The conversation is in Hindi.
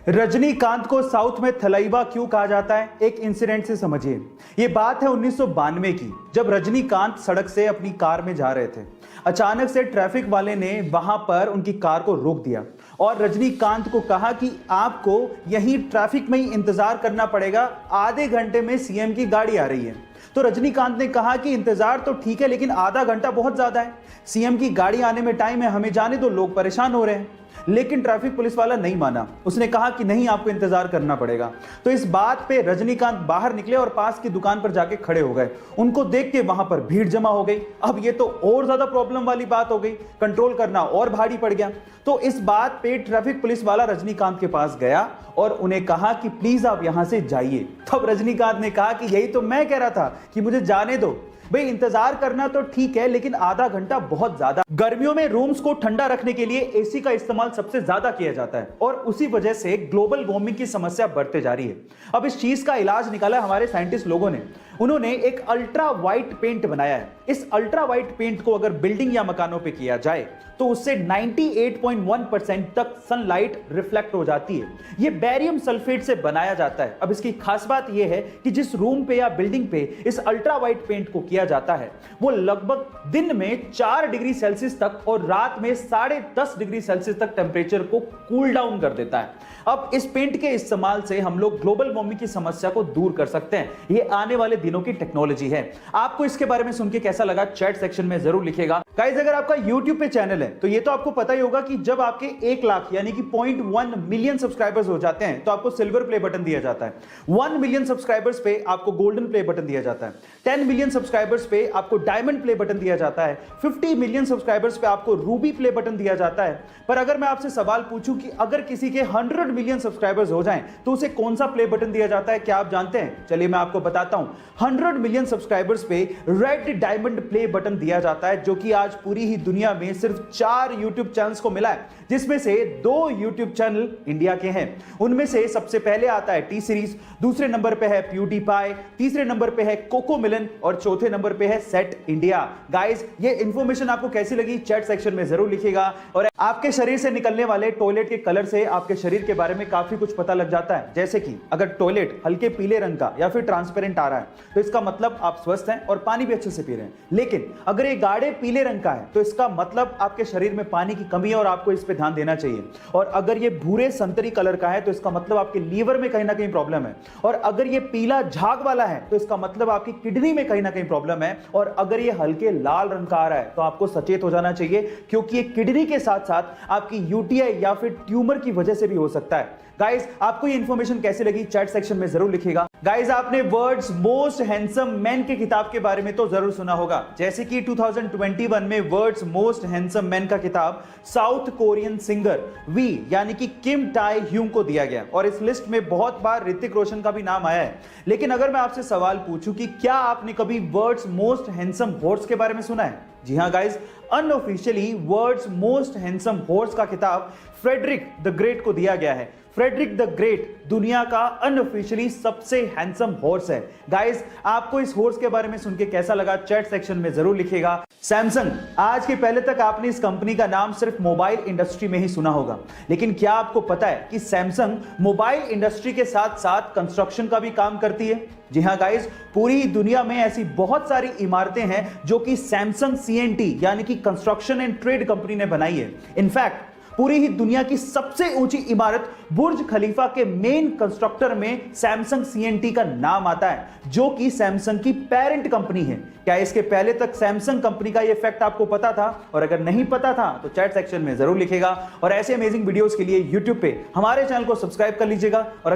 रजनीकांत को साउथ में थलैवा क्यों कहा जाता है, एक इंसिडेंट से समझिए। ये बात है 1992 की, जब रजनीकांत सड़क से अपनी कार में जा रहे थे। अचानक से ट्रैफिक वाले ने वहां पर उनकी कार को रोक दिया और रजनीकांत को कहा कि आपको यहीं ट्रैफिक में ही इंतजार करना पड़ेगा, आधे घंटे में सीएम की गाड़ी आ रही है। तो रजनीकांत ने कहा कि इंतजार तो ठीक है, लेकिन आधा घंटा बहुत ज्यादा है, सीएम की गाड़ी आने में टाइम है, हमें जाने दो, लोग परेशान हो रहे हैं। लेकिन ट्रैफिक पुलिस वाला नहीं माना, उसने कहा कि नहीं, आपको इंतजार करना पड़ेगा। तो इस बात पे रजनीकांत बाहर निकले और पास की दुकान पर जाके खड़े हो गए। उनको देख के वहां पर भीड़ जमा हो गई। अब ये तो और ज्यादा प्रॉब्लम वाली बात हो गई, कंट्रोल करना और भारी पड़ गया। तो इस बात पे ट्रैफिक पुलिस वाला रजनीकांत के पास गया और उन्हें कहा कि प्लीज आप यहां से जाइए। तब रजनीकांत ने कहा कि यही तो मैं कह रहा था कि मुझे जाने दो भाई, इंतजार करना तो ठीक है, लेकिन आधा घंटा बहुत ज्यादा। गर्मियों में रूम्स को ठंडा रखने के लिए एसी का इस्तेमाल सबसे ज्यादा किया जाता है और उसी वजह से ग्लोबल वार्मिंग की समस्या बढ़ते जा रही है। अब इस चीज का इलाज निकाला हमारे साइंटिस्ट लोगों ने। उन्होंने एक अल्ट्रा वाइट पेंट बनाया है। इस अल्ट्रा वाइट पेंट को अगर बिल्डिंग या मकानों पे किया जाए तो उससे 98.1% तक सनलाइट रिफ्लेक्ट हो जाती है। यह बेरियम सल्फेट से बनाया जाता है। अब इसकी खास बात यह है कि जिस रूम पे या बिल्डिंग पे इस अल्ट्रा वाइट पेंट को किया जाता है वो लगभग दिन में 4 डिग्री सेल्सियस तक और रात में 10.5 डिग्री सेल्सियस तक टेम्परेचर को कूल डाउन कर देता है। अब इस पेंट के इस्तेमाल से हम लोग ग्लोबल वार्मिंग की समस्या को दूर कर सकते हैं। यह आने वाले दिनों की टेक्नोलॉजी है। आपको इसके बारे में सुन के कैसा लगा, चैट सेक्शन में जरूर लिखिएगा। गाइस, अगर आपका YouTube पे चैनल है तो ये तो आपको पता ही होगा कि जब आपके 1 लाख यानी कि 0.1 मिलियन सब्सक्राइबर्स हो जाते हैं तो आपको सिल्वर प्ले बटन दिया जाता है। 1 मिलियन सब्सक्राइबर्स पे आपको गोल्डन प्ले बटन दिया जाता है। 10 मिलियन सब्सक्राइबर्स पे आपको डायमंड प्ले बटन दिया जाता है। 50 मिलियन सब्सक्राइबर्स पे आपको रूबी प्ले बटन दिया जाता है। पर अगर मैं आपसे सवाल पूछूं कि अगर किसी के 100 मिलियन सब्सक्राइबर्स हो जाएं तो उसे कौन सा प्ले बटन दिया जाता है, क्या आप जानते हैं? चलिए मैं आपको बताता हूं। 100 मिलियन सब्सक्राइबर्स पे रेड डायमंड प्ले बटन दिया जाता है, जो कि आज पूरी ही दुनिया में सिर्फ 4 YouTube चैनल्स को मिला है, जिसमें से 2 YouTube चैनल इंडिया के हैं। उनमें से सबसे पहले आता है टी सीरीज, दूसरे नंबर पे है प्यूडीपाई, तीसरे नंबर पे है कोको मिलन और चौथे नंबर पे है सेट इंडिया। गाइस, ये इंफॉर्मेशन आपको कैसी लगी चैट सेक्शन में जरूर लिखिएगा। और आपके शरीर से निकलने वाले टॉयलेट के कलर से आपके शरीर के बारे में काफी कुछ पता लग जाता है। जैसे कि अगर टॉयलेट हल्के पीले रंग का या फिर ट्रांसपेरेंट आ रहा है तो इसका मतलब आप स्वस्थ हैं और पानी भी अच्छे से पी रहे हैं। लेकिन अगर ये गाढ़े पीले रंग का है तो इसका मतलब आपके शरीर में पानी की कमी है और आपको इस पे ध्यान देना चाहिए। और अगर ये भूरे संतरी कलर का है तो इसका मतलब आपके लीवर में कहीं ना कहीं प्रॉब्लम है। और अगर ये पीला झाग वाला है तो इसका मतलब आपकी किडनी में कहीं ना कहीं प्रॉब्लम है। और अगर ये हल्के लाल रंग का आ रहा है तो आपको सचेत हो जाना चाहिए, क्योंकि ये किडनी के साथ साथ आपकी यूटीआई या फिर ट्यूमर की वजह से भी हो सकता है। गाइस, आपको ये इंफॉर्मेशन कैसी लगी चैट सेक्शन में जरूर लिखिएगा। गाइस, आपने वर्ल्ड्स मोस्ट हैंडसम मैन की किताब के बारे में तो जरूर सुना होगा। जैसे कि 2021 में वर्ल्ड्स मोस्ट हैंडसम मैन का किताब साउथ कोरियन सिंगर वी यानी कि किम टाई ह्यूंग को दिया गया और इस लिस्ट में बहुत बार ऋतिक रोशन का भी नाम आया है। लेकिन अगर मैं आपसे सवाल पूछूं कि क्या आपने कभी वर्ल्ड्स मोस्ट हैंडसम हॉर्स के बारे में सुना है? जी हां guys, unofficially world's most handsome horse का किताब फ्रेडरिक द ग्रेट को दिया गया है। फ्रेडरिक द ग्रेट दुनिया का अनऑफिशियली सबसे हैंडसम हॉर्स है। गाइस, आपको इस हॉर्स के बारे में सुन के कैसा लगा चैट सेक्शन में जरूर लिखिएगा। सैमसंग, आज के पहले तक आपने इस कंपनी का नाम सिर्फ मोबाइल इंडस्ट्री में ही सुना होगा, लेकिन क्या आपको पता है कि सैमसंग मोबाइल इंडस्ट्री के साथ साथ कंस्ट्रक्शन का भी काम करती है? जी हां गाइस, पूरी दुनिया में ऐसी बहुत सारी इमारतें हैं जो कि सैमसंग CNT यानी कि कंस्ट्रक्शन एंड ट्रेड कंपनी ने बनाई है। इनफैक्ट पूरी ही दुनिया की सबसे ऊंची इमारत बुर्ज खलीफा के मेन कंस्ट्रक्टर में सैमसंग CNT का नाम आता है, जो कि सैमसंग की पेरेंट कंपनी है। क्या इसके पहले तक सैमसंग कंपनी का ये फैक्ट आपको पता था? और अगर नहीं पता था तो चैट सेक्शन में जरूर लिखिएगा। और ऐसे अमेजिंग वीडियोस के लिए YouTube पे हमारे चैनल को सब्सक्राइब कर लीजिएगा। और